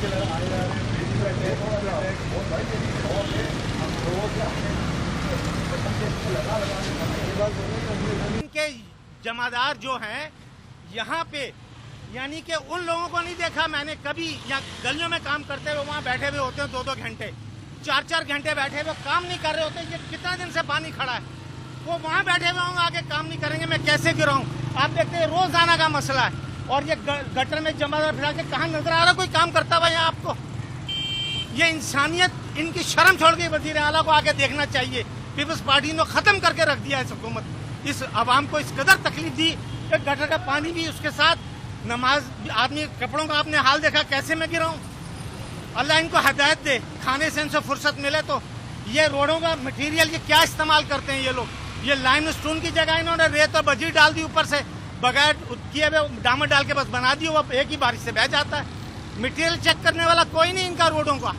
इनके जमादार जो हैं यहाँ पे, यानी कि उन लोगों को नहीं देखा मैंने कभी। यहाँ गलियों में काम करते हुए वहाँ बैठे हुए होते हैं 2-2 घंटे, 4-4 घंटे बैठे हुए काम नहीं कर रहे होते। ये कितना दिन से पानी खड़ा है, वो वहाँ बैठे हुए होंगे, आगे काम नहीं करेंगे, मैं कैसे गिराऊं? आप देखते हैं रोजाना का मसला है। और ये गटर में जमादार फिरा के कहाँ नजर आ रहा कोई काम करता हुआ यहाँ आपको? ये इंसानियत, इनकी शर्म छोड़ के वजीर आला को आके देखना चाहिए। पीपल्स पार्टी ने खत्म करके रख दिया है हुकूमत। इस आवाम को इस कदर तकलीफ दी कि गटर का पानी भी, उसके साथ नमाज, आदमी कपड़ों का आपने हाल देखा, कैसे मैं गिराऊं? अल्लाह इनको हिदायत दे, खाने से इनसे फुर्सत मिले तो। ये रोडों का मटेरियल ये क्या इस्तेमाल करते हैं ये लोग? ये लाइम स्टोन की जगह इन्होंने रेत और बजरी डाल दी ऊपर से, बगैर किए हुए डामर डाल के बस बना दी, वो एक ही बारिश से बह जाता है। मटेरियल चेक करने वाला कोई नहीं इनका रोडों का।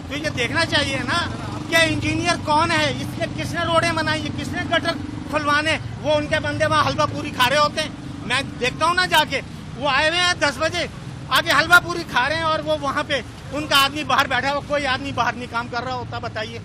तो ये देखना चाहिए ना कि इंजीनियर कौन है, इसने किसने रोडें बनाई है, किसने गटर खुलवाने? वो उनके बंदे वहाँ हलवा पूरी खा रहे होते हैं। मैं देखता हूँ ना जाके, वो आए हुए हैं 10 बजे, आगे हलवा पूरी खा रहे हैं और वो वहाँ पे उनका आदमी बाहर बैठा हुआ, कोई आदमी बाहर नहीं काम कर रहा होता। बताइए।